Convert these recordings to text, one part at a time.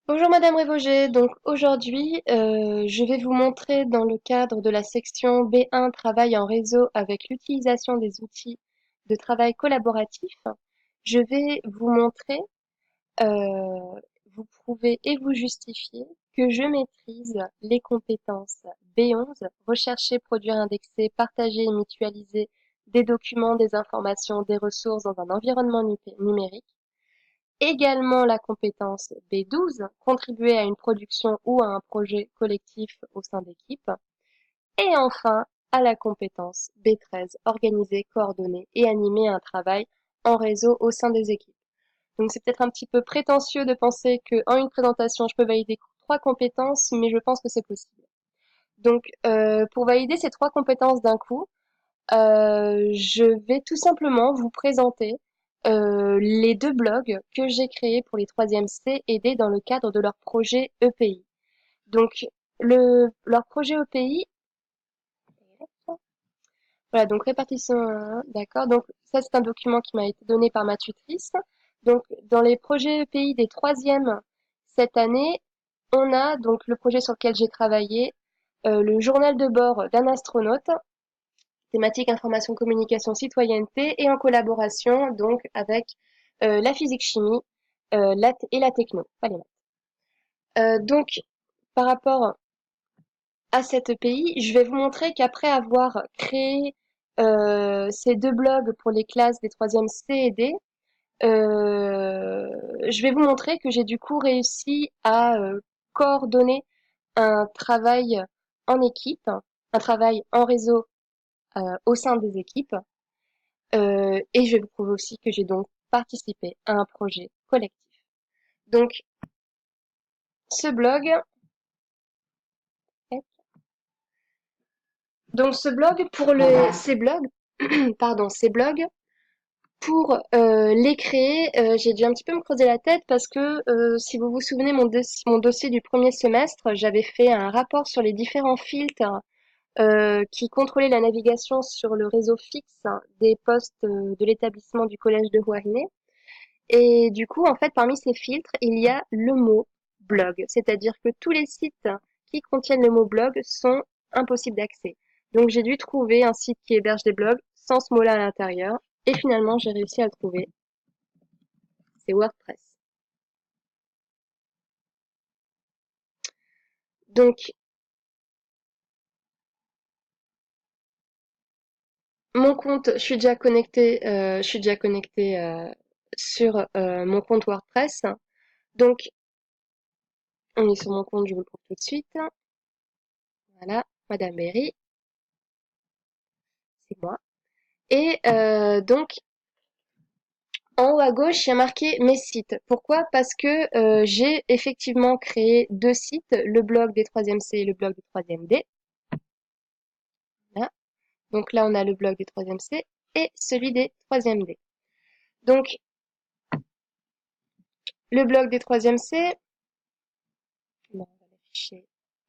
Bonjour Madame Révogé, donc aujourd'hui je vais vous montrer dans le cadre de la section B1 Travail en réseau avec l'utilisation des outils de travail collaboratif, je vais vous montrer, euh, vous prouver et vous justifier que je maîtrise les compétences B11, rechercher, produire, indexer, partager et mutualiser des documents, des informations, des ressources dans un environnement numérique. Également la compétence B12, contribuer à une production ou à un projet collectif au sein d'équipes. Et enfin, à la compétence B13, organiser, coordonner et animer un travail en réseau au sein des équipes. Donc c'est peut-être un petit peu prétentieux de penser qu'en une présentation, je peux valider trois compétences, mais je pense que c'est possible. Donc pour valider ces trois compétences d'un coup, je vais tout simplement vous présenter les deux blogs que j'ai créés pour les 3e C et D dans le cadre de leur projet EPI. Donc, leur projet EPI, voilà, donc répartition, d'accord. Donc, ça, c'est un document qui m'a été donné par ma tutrice. Donc, dans les projets EPI des 3e cette année, on a donc le projet sur lequel j'ai travaillé, le journal de bord d'un astronaute, thématique information, communication, citoyenneté, et en collaboration donc avec la physique-chimie et la techno, pas les maths. Donc, par rapport à cette EPI, je vais vous montrer qu'après avoir créé ces deux blogs pour les classes des 3e C et D, je vais vous montrer que j'ai du coup réussi à coordonner un travail en équipe, un travail en réseau au sein des équipes. Et je vais vous prouver aussi que j'ai donc participé à un projet collectif. Donc, ce blog, donc ce blog pour ces blogs, pardon, ces blogs pour les créer, j'ai dû un petit peu me creuser la tête parce que si vous vous souvenez mon dossier du premier semestre, j'avais fait un rapport sur les différents filtres qui contrôlaient la navigation sur le réseau fixe des postes de l'établissement du collège de Rouariné. Et du coup, en fait, parmi ces filtres, il y a le mot blog. C'est-à-dire que tous les sites qui contiennent le mot blog sont impossibles d'accès. Donc, j'ai dû trouver un site qui héberge des blogs sans ce mot-là à l'intérieur. Et finalement, j'ai réussi à le trouver. C'est WordPress. Donc, mon compte, je suis déjà connectée sur mon compte WordPress. Donc, on est sur mon compte, je vous le prouve tout de suite. Voilà, Madame Berry, c'est moi. Et donc, en haut à gauche, il y a marqué mes sites. Pourquoi? Parce que j'ai effectivement créé deux sites, le blog des 3e C et le blog des 3e D. Voilà. Donc là, on a le blog des 3e C et celui des 3e D. Donc, le blog des 3e C, bon,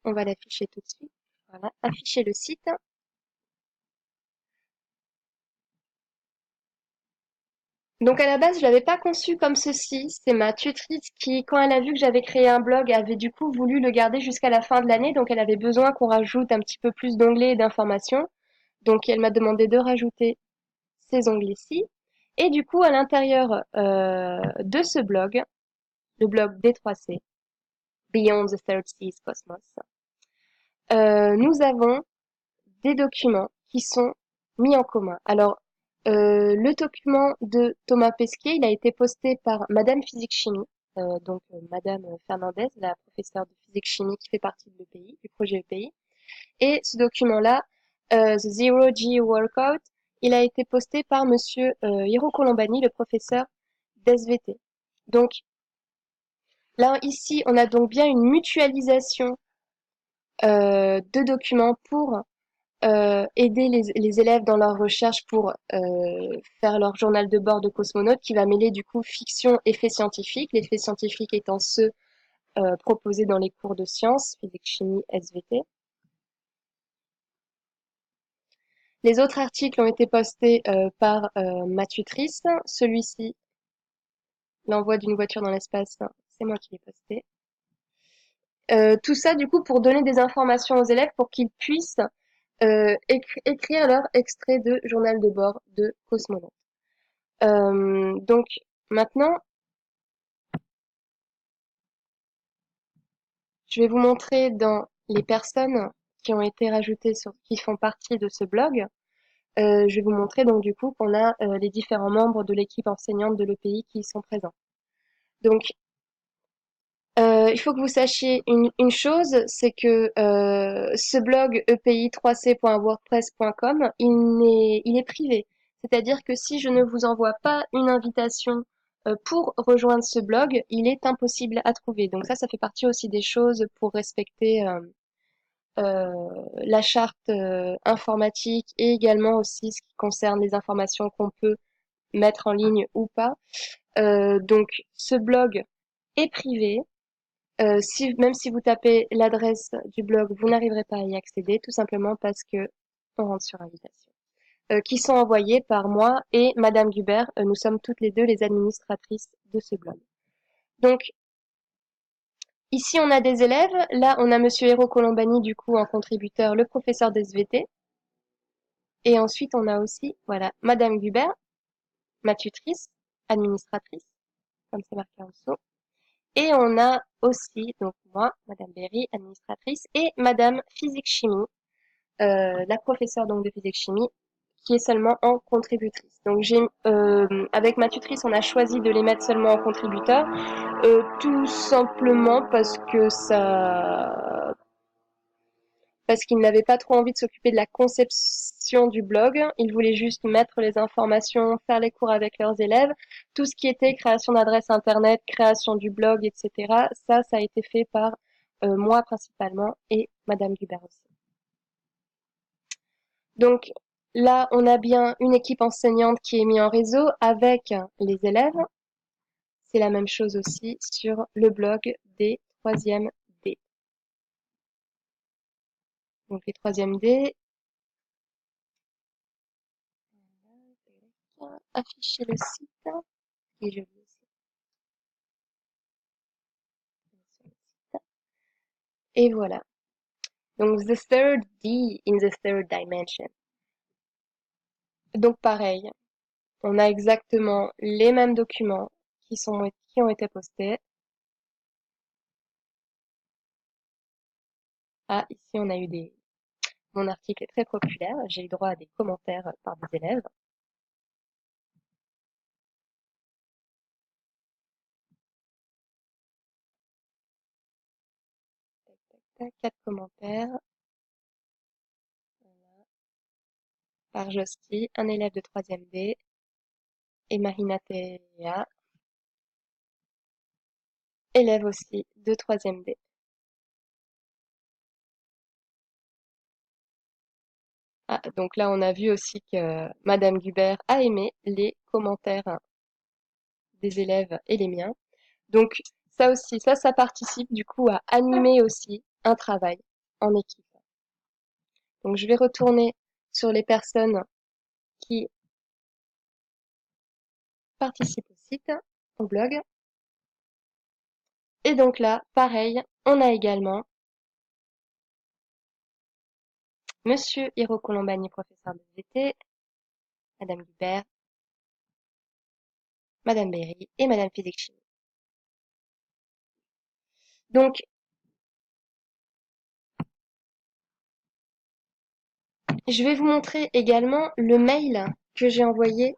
on va l'afficher tout de suite. Voilà, afficher le site. Donc à la base, je l'avais pas conçu comme ceci. C'est ma tutrice qui, quand elle a vu que j'avais créé un blog, avait du coup voulu le garder jusqu'à la fin de l'année. Donc elle avait besoin qu'on rajoute un petit peu plus d'onglets et d'informations. Donc elle m'a demandé de rajouter ces onglets-ci. Et du coup, à l'intérieur de ce blog, le blog D3C, Beyond the Third Seas Cosmos, nous avons des documents qui sont mis en commun. Alors, le document de Thomas Pesquet, il a été posté par Madame Physique Chimie, donc Madame Fernandez, la professeure de physique chimie qui fait partie de l'EPI, du projet EPI. Et ce document-là, The Zero G Workout, il a été posté par Monsieur Hiro Colombani, le professeur d'SVT. Donc là, ici, on a donc bien une mutualisation de documents pour aider les élèves dans leur recherche pour faire leur journal de bord de cosmonautes qui va mêler du coup fiction et faits scientifiques, les faits scientifiques étant ceux proposés dans les cours de sciences, physique, chimie, SVT. Les autres articles ont été postés par ma tutrice. Celui-ci, l'envoi d'une voiture dans l'espace, c'est moi qui l'ai posté. Tout ça, du coup, pour donner des informations aux élèves pour qu'ils puissent écrire leur extrait de journal de bord de cosmonaute. Donc maintenant, je vais vous montrer dans les personnes qui ont été rajoutées qui font partie de ce blog. Je vais vous montrer donc du coup qu'on a les différents membres de l'équipe enseignante de l'EPI qui y sont présents. Donc il faut que vous sachiez une chose, c'est que ce blog epi3c.wordpress.com, il est privé. C'est-à-dire que si je ne vous envoie pas une invitation pour rejoindre ce blog, il est impossible à trouver. Donc ça fait partie aussi des choses pour respecter la charte informatique et également aussi ce qui concerne les informations qu'on peut mettre en ligne ou pas. Donc ce blog est privé. Même si vous tapez l'adresse du blog, vous n'arriverez pas à y accéder, tout simplement parce que on rentre sur invitation. Qui sont envoyés par moi et Madame Gubert. Nous sommes toutes les deux les administratrices de ce blog. Donc, ici, on a des élèves. Là, on a Monsieur Hérault Colombani, du coup, en contributeur, le professeur d'SVT. Et ensuite, on a aussi, voilà, Madame Gubert, ma tutrice, administratrice, comme c'est marqué en dessous. Et on a aussi, donc moi, Madame Berry, administratrice, et Madame Physique-Chimie, la professeure donc de physique-chimie, qui est seulement en contributrice. Donc avec ma tutrice, on a choisi de les mettre seulement en contributeur, tout simplement parce qu'il n'avait pas trop envie de s'occuper de la conception du blog. Il voulait juste mettre les informations, faire les cours avec leurs élèves. Tout ce qui était création d'adresse internet, création du blog, etc. Ça a été fait par moi principalement et Madame Gubert aussi. Donc là, on a bien une équipe enseignante qui est mise en réseau avec les élèves. C'est la même chose aussi sur le blog des 3e D. Donc les 3e D, afficher le site, et je vais aussi sur le site. Et voilà. Donc the third D in the third dimension. Donc pareil, on a exactement les mêmes documents qui ont été postés. Ah, ici on a eu mon article est très populaire, j'ai eu droit à des commentaires par des élèves. Tac, tac, tac, 4 commentaires. Voilà. Par Joski, un élève de 3e D, et Marina Théa, élève aussi de 3e D. Ah, donc là, on a vu aussi que Madame Gubert a aimé les commentaires des élèves et les miens. Donc ça aussi, ça participe du coup à animer aussi un travail en équipe. Donc je vais retourner sur les personnes qui participent au site, au blog. Et donc là, pareil, on a également Monsieur Hiro Colombani, professeur de VT, Madame Gubert, Madame Berry et Madame Physique-Chimie. Donc, je vais vous montrer également le mail que j'ai envoyé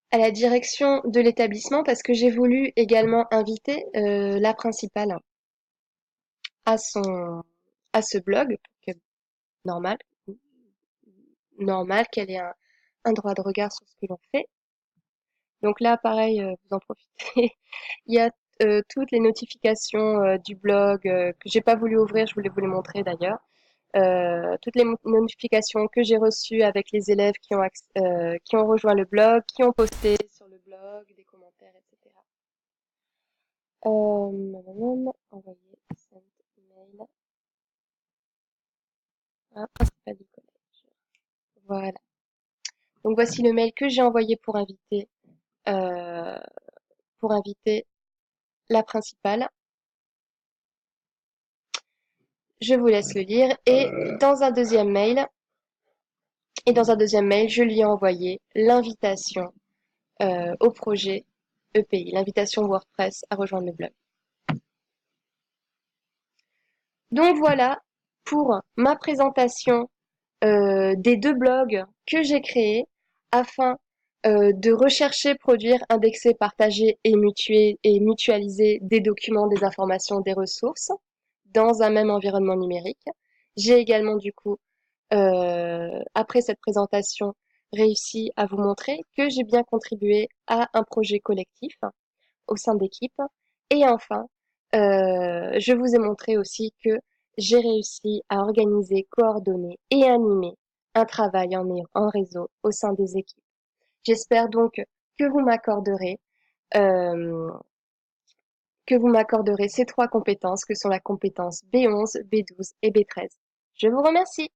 à la direction de l'établissement parce que j'ai voulu également inviter la principale à à ce blog, que, normal, normal qu'elle ait un droit de regard sur ce que l'on fait. Donc là, pareil, vous en profitez. Il y a toutes les notifications du blog que j'ai pas voulu ouvrir, je voulais vous les montrer d'ailleurs. Toutes les notifications que j'ai reçues avec les élèves qui ont rejoint le blog, qui ont posté sur le blog, des commentaires, etc. Envoyer, send email. Ah, principal du collège. Voilà. Donc voici le mail que j'ai envoyé euh, pour inviter la principale. Je vous laisse le lire dans un deuxième mail, dans un deuxième mail, je lui ai envoyé l'invitation au projet EPI, l'invitation WordPress à rejoindre le blog. Donc voilà pour ma présentation des deux blogs que j'ai créés afin de rechercher, produire, indexer, partager et mutualiser des documents, des informations, des ressources dans un même environnement numérique. J'ai également du coup, après cette présentation, réussi à vous montrer que j'ai bien contribué à un projet collectif au sein d'équipes. Et enfin, je vous ai montré aussi que j'ai réussi à organiser, coordonner et animer un travail en réseau au sein des équipes. J'espère donc que vous m'accorderez euh, ces trois compétences que sont la compétence B11, B12 et B13. Je vous remercie.